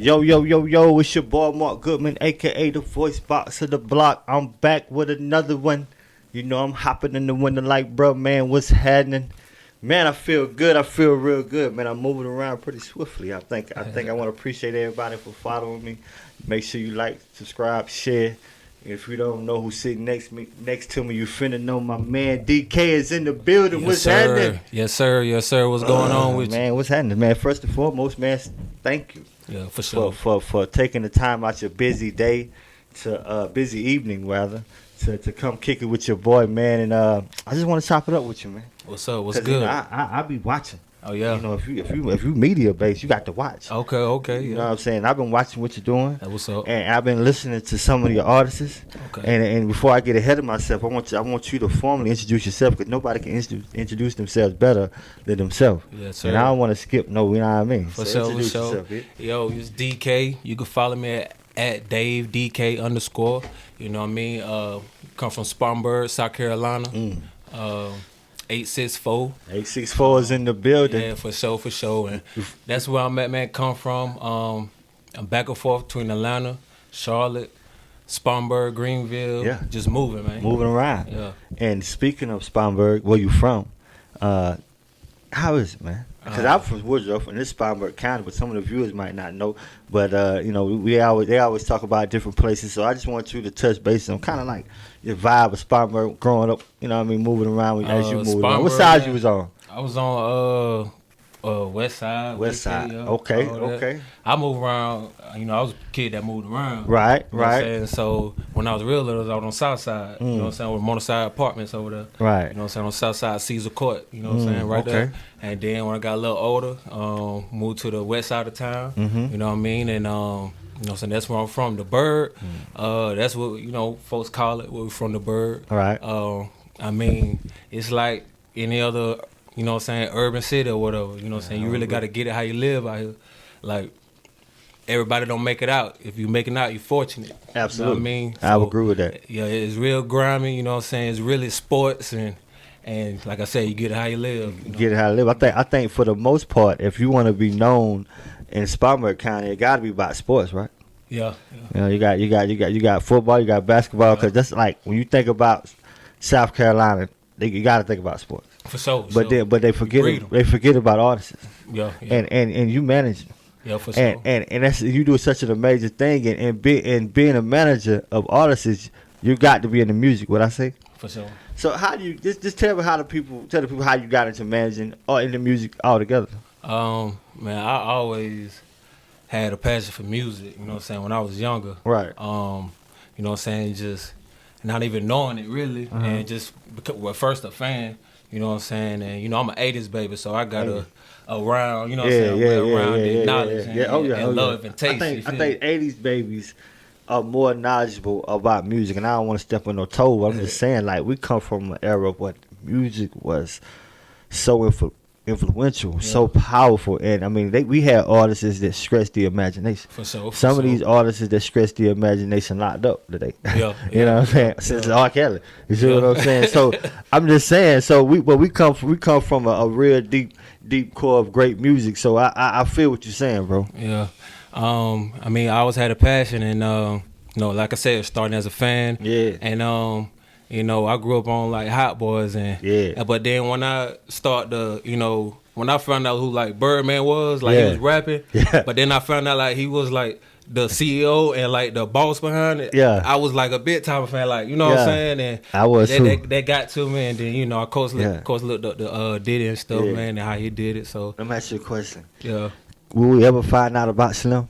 Yo, yo, yo, yo, it's your boy Mark Goodman, aka the voice box of the block. I'm back with another one. You know, I'm hopping in the window like, bro, man, what's happening? Man, I feel good. I feel real good, man. I'm moving around pretty swiftly. I think I want to appreciate everybody for following me. Make sure you like, subscribe, share. If you don't know who's sitting next to me, you finna know my man DK is in the building. Yes, what's sir. happening? Yes, sir. Yes, sir. What's going on with man, what's happening, man? First and foremost, man, thank you. you? Yeah, for sure. For taking the time out your busy day to busy evening rather to come kick it with your boy, man. And I just want to chop it up with you, man. What's up? What's 'Cause, good? You know, I be watching. Oh yeah. You know, if you media based, you got to watch. Okay. You Yeah. know what I'm saying? I've been watching what you're doing. That what's up? And I've been listening to some of your artists. Okay. And before I get ahead of myself, I want you to formally introduce yourself because nobody can introduce themselves better than themselves. Yes, sir. And I don't want to skip no, you know what I mean? For So sure. For introduce sure. yourself, yeah. Yo, it's DK. You can follow me at Dave DK _. You know what I mean? Come from Spartanburg, South Carolina. 864. 864 is in the building. Yeah, for sure. And that's where I'm at, man. Come from. I'm back and forth between Atlanta, Charlotte, Spartanburg, Greenville. Yeah. Just moving, man. Moving around. Yeah. And speaking of Spartanburg, where you from? How is it, man? Because I'm from Woodruff, and it's Spartanburg County, but some of the viewers might not know. But you know, they always talk about different places. So I just want you to touch base on kind of like your vibe of Spartanburg growing up. You know what I mean? Moving around as you move around. What side you was on? I was on West Side. West Side. Yeah, Okay. all that. Okay. I moved around. You know, I was a kid that moved around. Right. You know what I'm Right. saying? So when I was real little, I was on South Side. You know what I'm saying? With Monorside Apartments over there. Right. You know what I'm saying? On South Side, Caesar Court. You know what I'm saying? Right okay. there. And then when I got a little older, moved to the west side of town. You know what I mean? And you know what I'm saying? That's where I'm from, the Bird. That's what, you know, folks call it. We're from the Bird. Right. I mean, it's like any other, you know what I'm saying, urban city or whatever. You know what I'm saying? You really got to get it how you live out here. Like, everybody don't make it out. If you make it out, you're fortunate. Absolutely. You know what I mean? I would agree with that. Yeah, it's real grimy, you know what I'm saying? It's really sports and like I said, you get it how you live. You know? Get it how to live. I think for the most part, if you want to be known in Spartanburg County, it got to be about sports, right? Yeah. You know, you got football, you got basketball, because that's like when you think about South Carolina, you got to think about sports. For sure. But they forget about artists. Yeah. And you manage them. Yeah, for sure. And that's, you do such an amazing thing, and being a manager of artists, you got to be in the music. What I say? For sure. So how do you just tell the people how you got into managing or in the music altogether? Man, I always had a passion for music, you know what I'm saying, when I was younger. Right. You know what I'm saying, just not even knowing it really, and just because, well, first a fan, you know what I'm saying, and you know I'm an 80s baby, so I got around, you know what I'm saying, around knowledge and love and taste. I think 80s babies are more knowledgeable about music, and I don't want to step on no toe. I'm just saying, like, we come from an era where music was so influential, so powerful, and I mean, we had artists that stretched the imagination. For sure. Some of these artists that stretched the imagination locked up today. You know what I'm saying? Since R. Kelly, you see what I'm saying? So I'm just saying. So we come from a real deep core of great music. So I feel what you're saying, bro. Yeah. I mean, I always had a passion, and you know, like I said, starting as a fan. Yeah. And you know, I grew up on like Hot Boys, but then when I when I found out who like Birdman was, like he was rapping, but then I found out like he was like the CEO and like the boss behind it. Yeah. I was like a big time fan, like, you know what I'm saying? And I was too. That got to me, and then, you know, of course looked up the Diddy and stuff, man, and how he did it. So let me ask you a question. Yeah. Will we ever find out about Slim?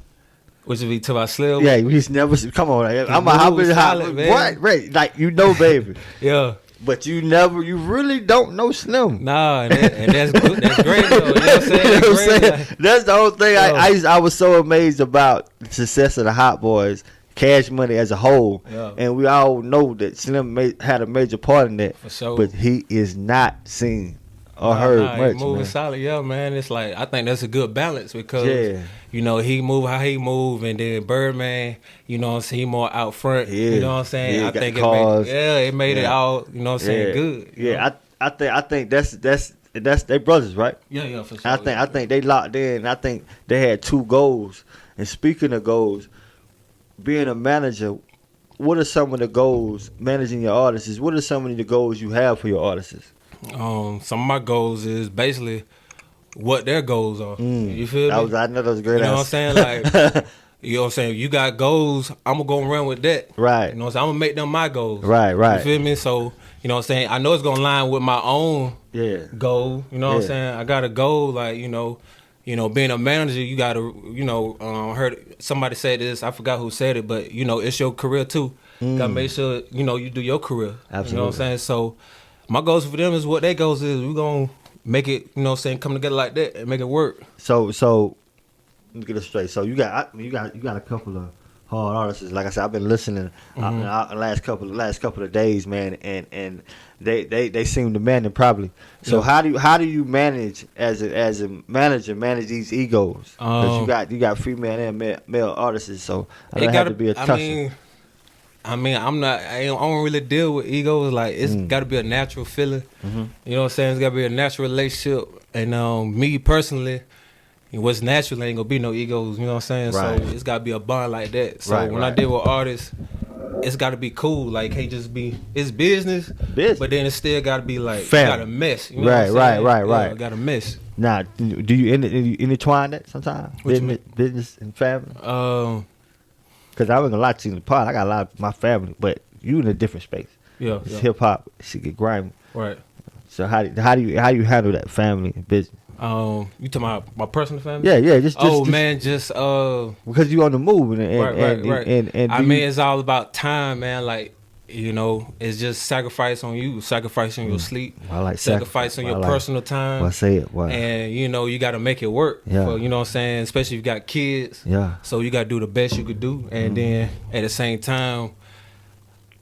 Which would be to about Slim? Yeah, he's never. Come on, I'm a hot man. Right, like, you know, baby. Yeah. But you really don't know Slim. Nah, and that's good. That's great though. You know what I'm saying? That's the whole thing. I was so amazed about the success of the Hot Boys, Cash Money as a whole, and we all know that Slim had a major part in that. For sure. But he is not seen or heard much. Moving man. solid, yeah, man. It's like, I think that's a good balance because you know, he move how he move, and then Birdman, you know what I'm saying, he more out front. You know what I'm saying? I think it made it all, you know what I'm saying, good. Yeah, I think that's they brothers, right? Yeah, for sure. I think they locked in. I think they had two goals. And speaking of goals, being a manager, what are some of the goals managing your artists? What are some of the goals you have for your artists? Some of my goals is basically what their goals are. You feel me? I know that was a great. You know what I'm saying? Like, you know what I'm saying? You got goals, I'm gonna go run with that. Right. You know what I'm saying? I'm gonna make them my goals. Right. You feel me? So, you know what I'm saying? I know it's gonna line with my own goal. You know what I'm saying? I got a goal, like, you know, being a manager, you gotta, heard somebody say this, I forgot who said it, but you know, it's your career too. Gotta make sure, you know, you do your career. Absolutely. You know what I'm saying? So my goals for them is what their goals is. We're gonna make it, you know what I'm saying, come together like that and make it work. So let me get it straight. So you got a couple of hard artists. Like I said, I've been listening the last couple of days, man, and they seem demanding probably. So how do you manage as a manager manage these egos? Because you got female and male artists, so it got to be a tussle. I don't really deal with egos. Like, it's got to be a natural feeling. You know what I'm saying? It's got to be a natural relationship. And me personally, what's natural ain't gonna be no egos. You know what I'm saying? Right. So it's got to be a bond like that. So when I deal with artists, it's got to be cool. Like, can't just be, it's business. But then it still got to be like, got a mesh. You know what I'm saying? Right. Got a mesh. Now, do you intertwine that sometimes? Business and family? Because I wasn't gonna lie to you in the pod. I got a lot of my family, but you in a different space. It's hip hop. It should get grimy. Right. So how do you handle that family and business? You talking about my personal family? Yeah. Just because you on the move right. And I mean, it's all about time, man. Like, you know, it's just sacrifice on you, sacrificing your sleep, sacrificing your personal time. Well, say it. Wow. And you know, you got to make it work. Yeah. For, you know what I'm saying? Especially if you got kids. Yeah. So you got to do the best you could do, and then at the same time,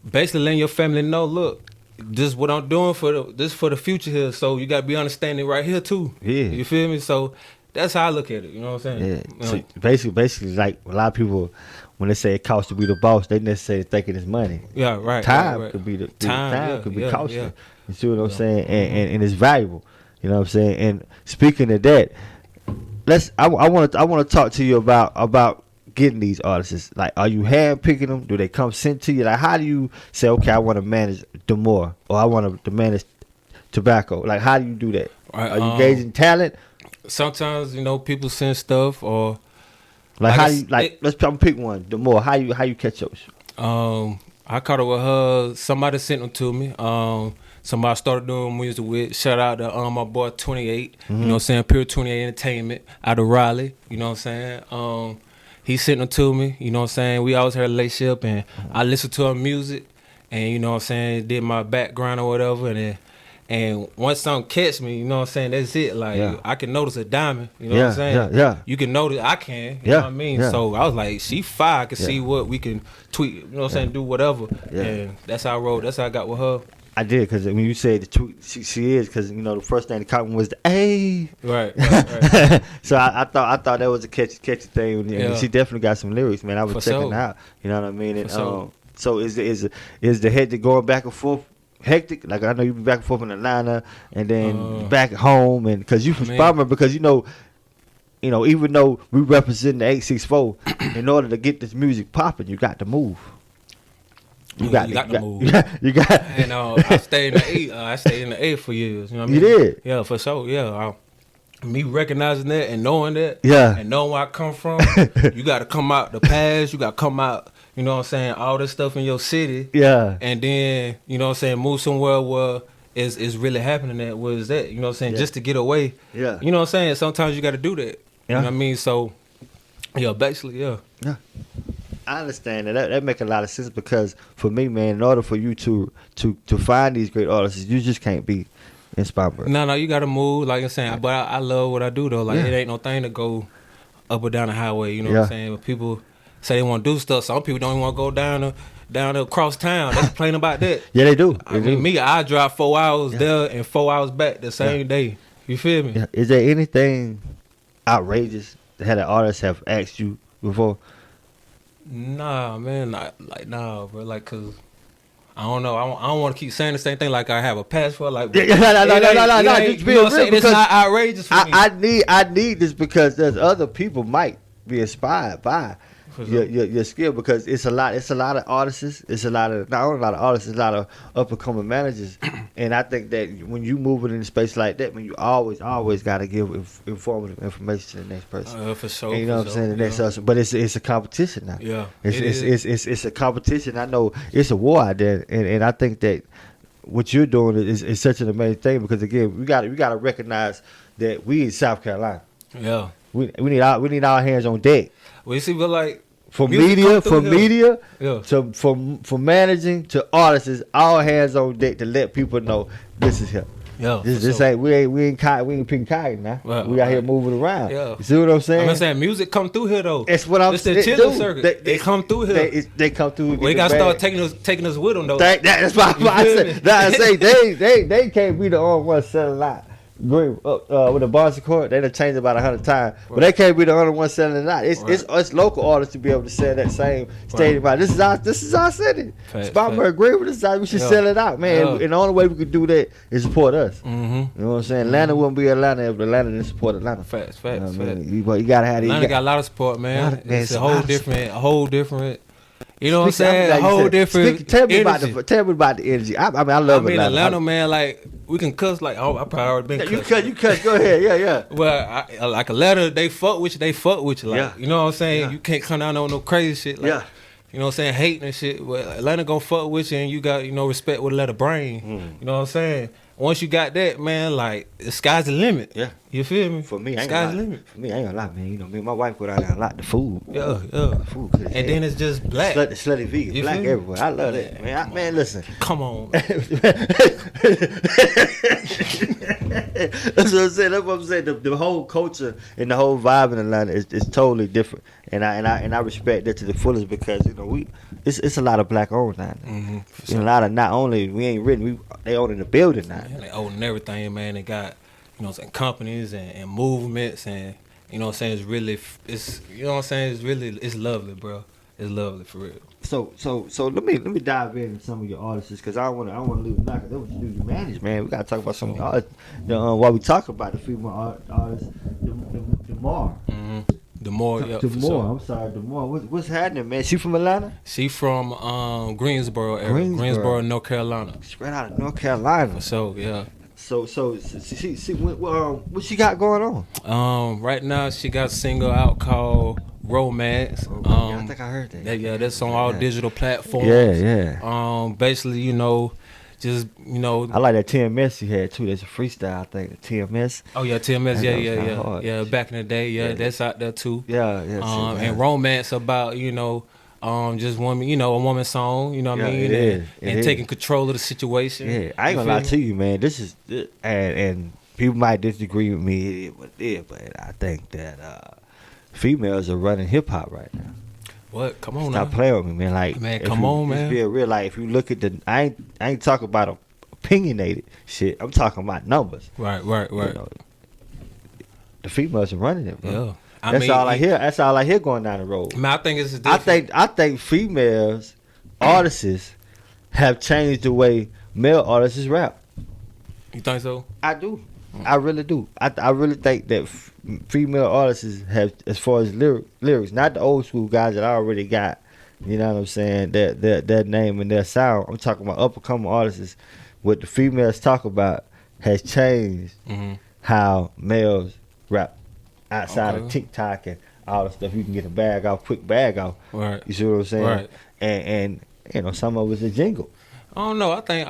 basically letting your family know, look, this is what I'm doing for the future here. So you got to be understanding right here too. Yeah. You feel me? So that's how I look at it. You know what I'm saying? Yeah. So basically, like a lot of people, when they say it costs to be the boss, they necessarily thinking it's money. Yeah, right. Time could be time could be costly. Yeah. You see what I'm saying? And it's valuable. You know what I'm saying? And speaking of that, I want to talk to you about getting these artists. Like, are you hand picking them? Do they come sent to you? Like, how do you say, okay, I want to manage Demore, or I want to manage Tobacco? Like, how do you do that? Are you gauging talent? Sometimes, you know, people send stuff, or like how you let's pick one. Demore, how you catch those? I caught it with her. Somebody sent them to me. Somebody started doing music with. Shout out to my boy 28. You know what I'm saying? Pure 28 Entertainment out of Raleigh. You know what I'm saying? He sent them to me. You know what I'm saying? We always had a relationship, and I listened to her music, and you know what I'm saying, did my background or whatever, and once something catch me, you know what I'm saying, that's it. Like, I can notice a diamond, you know what I'm saying? Yeah. You can notice, I can, you know what I mean? Yeah. So I was like, she fire, I can see what we can tweak, you know what I'm saying, do whatever. Yeah. And that's how I rolled, that's how I got with her. I did, because when you said the tweet, she is, because, you know, the first thing that caught me was the A. Right. So I thought that was a catchy thing. And she definitely got some lyrics, man. I was checking out, you know what I mean? And, so is the head to going back and forth hectic? Like, I know you be back and forth in Atlanta and then back at home, and because you from Sparmer, because you know, even though we represent the 864, in order to get this music popping, you got to move. You got to move. You got. And I stayed in the A. I stayed in the A for years. You know what I mean? You did. Yeah, for sure. Yeah. Me recognizing that and knowing that. Yeah. And knowing where I come from. You got to come out the past. You got to come out. You know what I'm saying? All this stuff in your city. Yeah. And then, you know what I'm saying, move somewhere where is really happening at. Where is that? You know what I'm saying? Just to get away. Yeah. You know what I'm saying? Sometimes you got to do that. You know what I mean? So, yeah, basically, yeah. Yeah. I understand that make a lot of sense, because for me, man, in order for you to find these great artists, you just can't be in Spartanburg. No, you got to move, like I'm saying. But I love what I do, though. Like, it ain't no thing to go up or down the highway, you know what I'm saying? But people say they want to do stuff. Some people don't even want to go down to across town. They complain about that. Yeah, they do. I mean, I drive 4 hours there and 4 hours back the same day. You feel me? Yeah. Is there anything outrageous that an artist have asked you before? Nah, man, nah, bro. Like, cause I don't know. I don't want to keep saying the same thing. Like, I have a passport. Like, no. Just be real, because it's not outrageous for me. I need this, because there's other people might be inspired by your skill, because it's a lot of artists, it's a lot of, not only a lot of artists, it's a lot of up and coming managers, and I think that when you moving in a space like that, man, you always got to give informative information to the next person. For sure. And you know what I'm saying? The next person, but it's a competition now. Yeah, it's a competition. I know it's a war out there, and I think that what you're doing is such an amazing thing, because again, we got to recognize that we in South Carolina. Yeah, we need our hands on deck. Well, you see, but like from media to from managing to artists, all hands on deck to let people know this is him. Yeah, this ain't we ain't picking cotton now. Right, we out here moving around. Yeah. You see what I'm saying? I'm saying music come through here though. That's what I'm saying. It's the chilling circuit. They come through here. They come through. We gotta start taking us with them though. That's why I say they can't be the only ones selling out. Green with the Boston Court, they done changed about 100 times, but they can't be the only one selling it out. It's local artists to be able to sell that same stadium out. This is our city. Spartanburg, Greenwood, this is how we should sell it out, man. Yeah. And the only way we could do that is support us. Mm-hmm. You know what I'm saying? Atlanta wouldn't be Atlanta if Atlanta didn't support Atlanta. Facts. But you gotta have Atlanta got a lot of support, man. It's a whole different. You know what I'm saying? A whole different. Tell me about the energy. I mean, I love Atlanta, man. Like we can cuss. Like I probably already been cussing. You cuss. Go ahead. Yeah. Well, like Atlanta, they fuck with you. Like you know what I'm saying? Yeah. You can't come down on no crazy shit. Like, you know what I'm saying? Hating and shit. Well, Atlanta gonna fuck with you, and you got respect with a letter brain. You know what I'm saying? Once you got that, man, like the sky's the limit. Yeah, you feel me? For me, sky's the limit. For me, I ain't gonna lie, man. Me and my wife go down there a lot. The food. Yeah. Food. And then it's just black. Slutty vegan. You black everywhere. I love that, man. Man, listen. Come on. That's what I'm saying. That's what I'm saying. The whole culture and the whole vibe in Atlanta is totally different, and I respect that to the fullest, because it's a lot of black owned down there. Mm-hmm, and a lot of, not only we ain't written, they own in the building now. Yeah, they own everything, man. They got companies and movements, and you know what I'm saying. It's lovely, bro. It's lovely for real. So let me dive into some of your artists, because I want to leave knock. That's what you do. You manage, man. We gotta talk about some of the artists. While we talk about the female artists, Demar. Mm-hmm. Demar. I'm sorry, Demar. What's happening, man? She from Atlanta? She from Greensboro area. Greensboro, North Carolina. Straight out of North Carolina. So yeah. So she what she got going on? Right now she got a single out called Romance. I think I heard that. That's on all digital platforms. Yeah. Basically, just I like that TMS you had too. That's a freestyle, I think. The TMS. Oh yeah, TMS. Yeah. Back in the day, that's out there too. Yeah. And Romance about just woman, a woman's song. You know what I mean? And taking control of the situation. Yeah, I ain't gonna lie to you, man. This is and people might disagree with me, but I think that females are running hip hop right now. What? Come on, stop playing with me, man. Like, man, come on, man. It's being real. Like, if you look at I ain't talking about opinionated shit. I'm talking about numbers. Right. The females are running it, bro. Yeah. That's all I hear going down the road. Man, I think it's different. I think females artists have changed the way male artists rap. You think so? I do. I really do. I really think that female artists have, as far as lyrics, not the old school guys that I already got, you know what I'm saying, their name and their sound. I'm talking about up and coming artists. What the females talk about has changed how males rap outside of TikTok and all the stuff. You can get a quick bag off. Right. You see what I'm saying? Right. And some of it's a jingle. I don't know. I think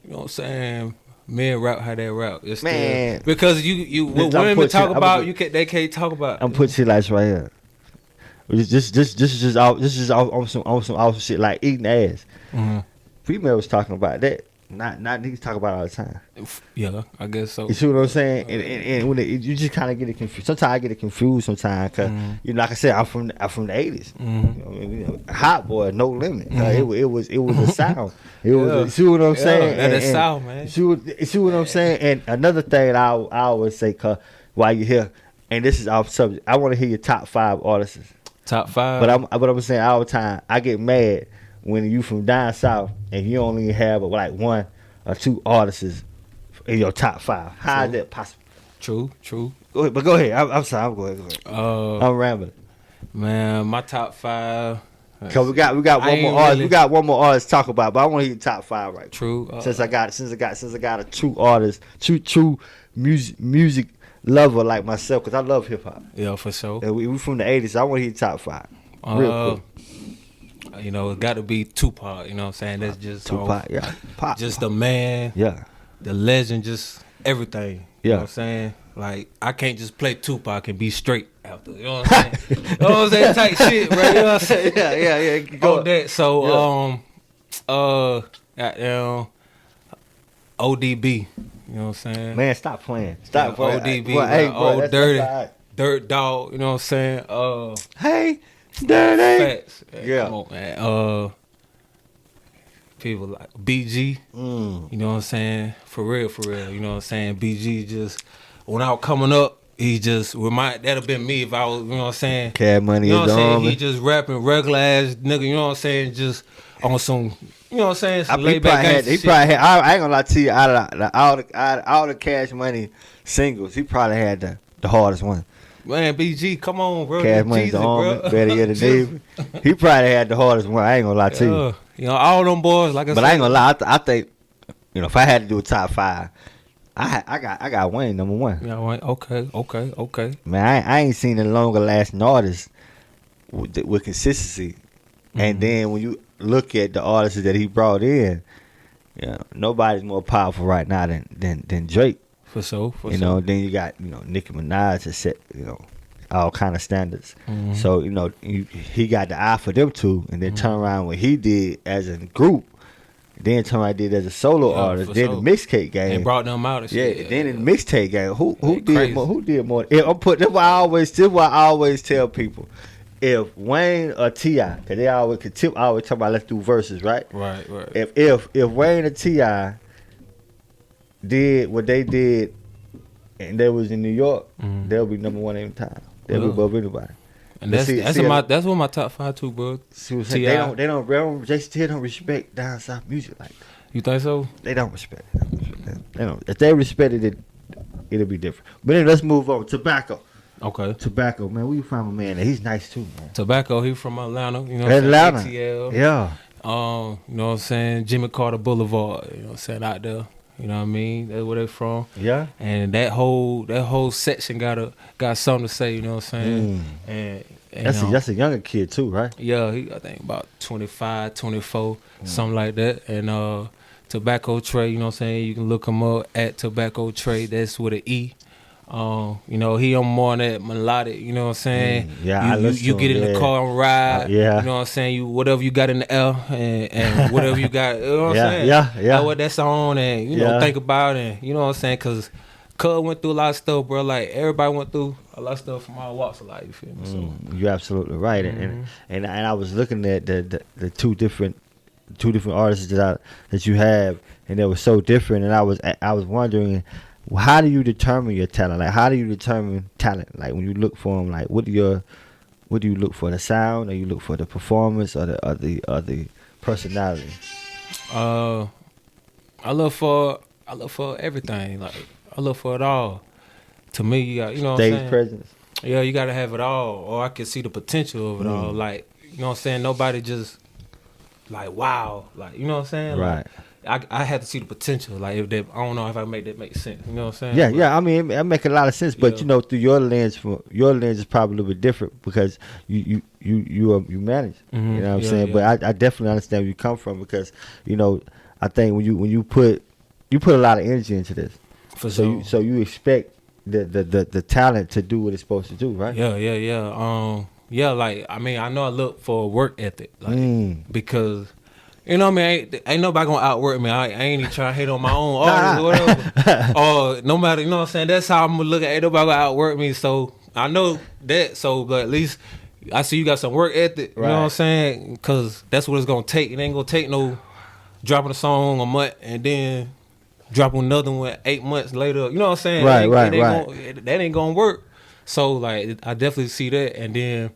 you know what I'm saying. Men rap how they rap. It's man, because what women talk about, they can't talk about. I'm putting shit like right here. This is on some shit like eating ass. Mm-hmm. Female was talking about that. Not niggas talk about it all the time. Yeah, I guess so. You see what I'm saying? And when you just kind of get it confused. Sometimes I get it confused. Sometimes because like I said, I'm from the '80s. Mm-hmm. Hot Boy, No Limit. It was a sound. You see what I'm saying? That is sound, man. See what I'm saying? And another thing I always say, cause while you're here, and this is off subject, I want to hear your top 5 artists. Top 5. But I'm saying all the time, I get mad when you from down south and you only have like 1 or 2 artists in your top 5. How is that possible? True. Go ahead. I'm sorry. Go ahead. I'm rambling. Man, my top 5. Cause we got one more artist. We got one more artist to talk about, but I want to hear top 5 right. True. Since I got a true artist, true music lover like myself, cause I love hip hop. Yeah, for sure. And we from the '80s. So I want to hear top 5. Real quick. You know, it got to be Tupac. You know what I'm saying? That's just Tupac. Yeah. Pop. Just the man. Yeah. The legend. Just everything. You know what I'm saying? Like, I can't just play Tupac and be straight after. You know what I'm saying? You know what I'm saying? Type shit, bro. You know what I'm saying? Yeah. Go that. So, ODB. You know what I'm saying? Man, stop playing. Stop playing. ODB. Well, hey, bro, Old Dirty. Dirt Dog. You know what I'm saying? Hey, Dirty. Facts. Yeah. Come on, man. People like BG. You know what I'm saying? For real. You know what I'm saying? BG just, when I was coming up, he just that'd have been me if I was, you know what I'm saying? Cash Money you know is what I'm saying? on. He just rapping regular ass nigga, you know what I'm saying? Just on some, you know what I'm saying? Some laid back gangsta shit. I ain't gonna lie to you, out of all the Cash Money singles, he probably had the hardest one. Man, BG, come on, bro. Cash Money's the army, better yet the Navy. He probably had the hardest one. I ain't gonna lie to you. You know, all them boys, like I said. But I ain't gonna lie, I think, you know, if I had to do a top 5, I got Wayne number 1. Yeah, Wayne. Okay. Man, I ain't seen a longer lasting artist with consistency. And then when you look at the artists that he brought in, you know, nobody's more powerful right now than Drake. For sure. You know, then you got, you know, Nicki Minaj to set, you know, all kind of standards. So, you know, he got the eye for them two, and then turn around what he did as a group, then turn around did as a solo artist, then the mixtape game. And brought them out and shit. Yeah, then in the mixtape game, who did more? That's why I always tell people, if Wayne or T.I., because they always talk about let's do verses, right? Right. If Wayne or T.I. did what they did, and they was in New York, they'll be number 1 every time. They'll be above anybody. And that's what my top 5 too, bro. They still don't respect down south music like that. You think so? They don't respect it. They don't. If they respected it, it'll be different. But then let's move on. Tobacco. Okay. Tobacco, man. Where you find my man? He's nice too, man. Tobacco, he from Atlanta. You know, Atlanta. ATL. Yeah. You know what I'm saying? Jimmy Carter Boulevard. You know what I'm saying? Out there. You know what I mean? That's where they from. Yeah. And that whole section got something to say. You know what I'm saying? And that's a younger kid too, right? Yeah, I think about 25, 24, something like that. And Tobacco Trey, you know what I'm saying? You can look him up at Tobacco Trey. That's with an E. You know, he on more on that melodic, you know what I'm saying? Yeah, you get in the car and ride. You know what I'm saying? You whatever you got in the air and whatever you got, you know what I'm saying? Yeah. What that's on and you know think about it, you know what I'm saying? Cause Cub went through a lot of stuff, bro. Like everybody went through a lot of stuff from all walks of life. You feel me? So you're absolutely right. And I was looking at the two different artists that you have, and they were so different. And I was wondering, how do you determine your talent? Like, how do you determine talent? Like, when you look for them, like, what do you look for? The sound, or you look for the performance, or the personality? I look for everything. Like, I look for it all. To me, you got, you know what I'm saying? Stage presence. Yeah, you gotta have it all, or I can see the potential of it all. Like, you know what I'm saying? Nobody just like wow, like, you know what I'm saying? Right. Like, I had to see the potential. Like, if I don't know if I make that make sense. You know what I'm saying? Yeah. I mean, it make a lot of sense. But you know, through your lens is probably a little bit different because you manage. You know what I'm saying? But I definitely understand where you come from because, you know, I think when you put a lot of energy into this. For sure. So you expect the talent to do what it's supposed to do, right? Yeah. Like, I mean, I know I look for a work ethic, like because. You know what I mean? Ain't nobody gonna outwork me. I ain't even trying to hate on my own artist or whatever. Or no matter, you know what I'm saying? That's how I'm gonna look at it. Ain't nobody gonna outwork me. So I know that. So, but at least I see you got some work ethic. You know what I'm saying? Because that's what it's gonna take. It ain't gonna take no dropping a song a month and then dropping another one 8 months later. You know what I'm saying? Right. That ain't gonna work. So, like, I definitely see that. And then,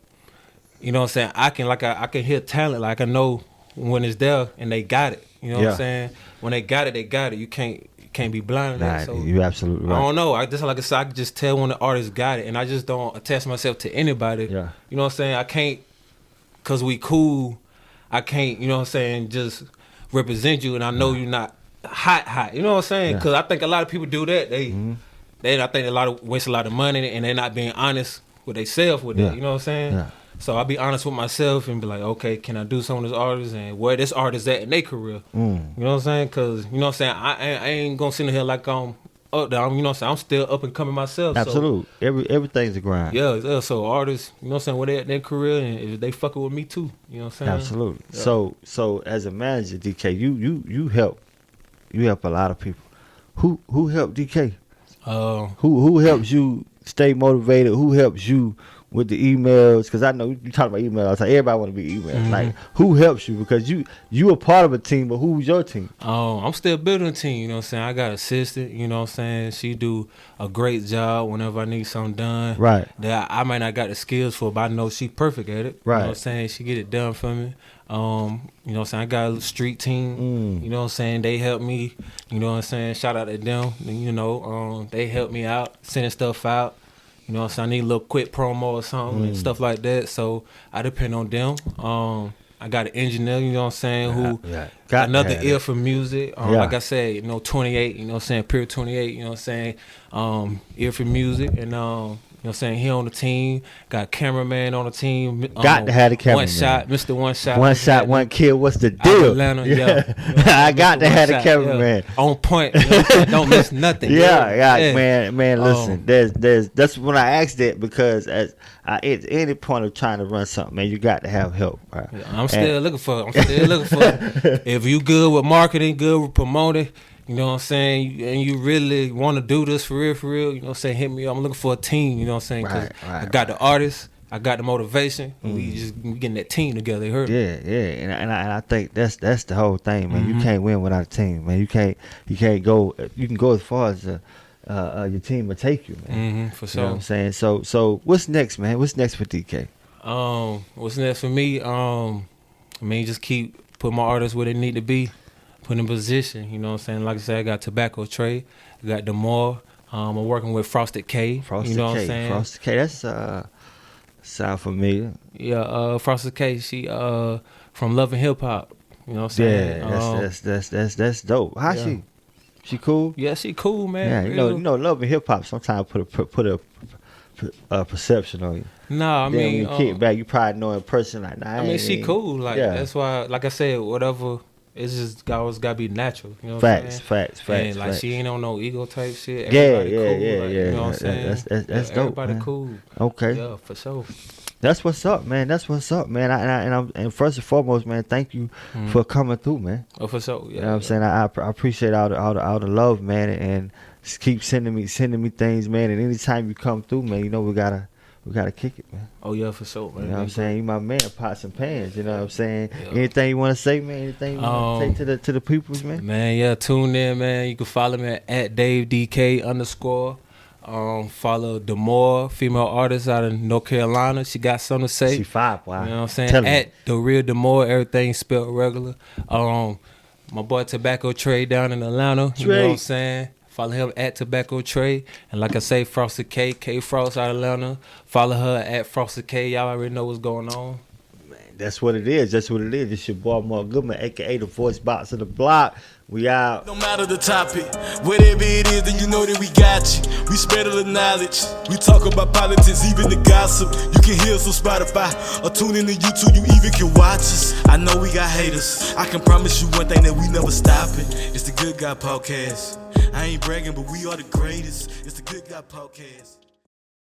you know what I'm saying? I can hear talent. Like, I know when it's there and they got it. You know what I'm saying? When they got it, they got it. You can't can't be blind to that. So you're absolutely right. I don't know. Like I said, I can just tell when the artist got it, and I just don't attach myself to anybody. Yeah. You know what I'm saying? I can't, cause we cool. I can't, you know what I'm saying, just represent you, and I know you're not hot. You know what I'm saying? Cause I think a lot of people do that. I think waste a lot of money, and they're not being honest with themselves with it. You know what I'm saying? Yeah. So I'll be honest with myself and be like, okay, can I do some of this artist and where this artist at in their career? You know what I'm saying? Cause you know what I'm saying, I ain't gonna sit in here like I'm up there. You know what I'm saying? I'm still up and coming myself. Absolutely. So, everything's a grind. Yeah. So artists, you know what I'm saying, where they at their career, and if they fucking with me too. You know what I'm saying? Absolutely. Yeah. So as a manager, DK, you help a lot of people. Who helped DK? Who helps you stay motivated? Who helps you with the emails? Because I know you talk about emails. Like everybody want to be emails. Like who helps you? Because you a part of a team, but who's your team? I'm still building a team. You know what I'm saying? I got an assistant. You know what I'm saying? She do a great job whenever I need something done. Right. That I might not got the skills for, but I know she perfect at it. Right. You know what I'm saying? She get it done for me. You know what I'm saying? I got a street team. You know what I'm saying? They help me. You know what I'm saying? Shout out to them. You know, they help me out, sending stuff out. You know what I'm saying? I need a little quick promo or something and stuff like that. So I depend on them. I got an engineer, you know what I'm saying, who got another ear for music. Like I said, you know, 28, you know what I'm saying, pure 28, you know what I'm saying, ear for music. And, you know what I'm saying, he on the team, got a cameraman on the team. Got to have the cameraman. Mr. One Shot. One shot, one kill, what's the deal? Atlanta, You know I got to have the cameraman. On point, you know what I'm saying? Don't miss nothing. Man, listen, there's that's when I asked that, because at any point of trying to run something, man, you got to have help. Right? I'm still looking for if you good with marketing, good with promoting, you know what I'm saying, and you really want to do this for real, you know what I'm saying, hit me up. I'm looking for a team, you know what I'm saying, because I got the artists, I got the motivation, and we getting that team together. You heard me? And I think that's the whole thing, man. You can't win without a team, man. You can't go. You can go as far as your team will take you, man. For sure. You know what I'm saying? So what's next, man? What's next for DK? What's next for me? I mean, just keep put my artists where they need to be, put in position. You know what I'm saying? Like I said, I got Tobacco Trey, I got Demore. I'm working with Frosted K. Frosted K. What I'm saying? Frosted K. That's sound familiar. Yeah, Frosted K. She from Love and Hip Hop. You know what I'm saying? Yeah, that's dope. How she? She cool? Yeah, she cool, man. Yeah, you know, Love and Hip Hop sometimes put a perception on you. Nah, I mean, when you kick back, you probably know in person, like, nah. I mean, she cool. Like that's why, like I said, whatever. It's just always gotta be natural. You know what I'm saying? Facts. And like she ain't on no ego type shit. Everybody cool. Yeah. Like, you know what I'm saying? That's dope. Everybody man. cool. Okay. Yeah, for sure. That's what's up, man. And first and foremost, man, thank you for coming through, man. Oh, for sure. Yeah, you know what I'm saying? I appreciate all the love, man, and just keep sending me things, man. And anytime you come through, man, you know we gotta kick it, man. Oh yeah, for sure, man. You know what I'm saying? You my man, pots and pans. You know what I'm saying? Yeah. Anything you want to say, man? Anything you want to say to the peoples, man? Man, yeah, tune in, man. You can follow me at DaveDK_. Follow Demore, female artist out of North Carolina. She got something to say. She fine, wow. You know what I'm saying? At The Real Demore, everything spelled regular. My boy Tobacco Trey down in Atlanta. You know what I'm saying? Follow him at Tobacco Trey. And like I say, Frosted K, K Frost out of Atlanta. Follow her at Frosted K. Y'all already know what's going on. Man, that's what it is. It's your boy Mark Goodman, a.k.a. the voice box of the block. We out. No matter the topic, whatever it is, then you know that we got you. We spread all the knowledge. We talk about politics, even the gossip. You can hear us on Spotify or tune in to YouTube. You even can watch us. I know we got haters. I can promise you one thing, that we never stopping. It's the Good Guy Podcast. I ain't bragging, but we are the greatest. It's the Good Guy Podcast.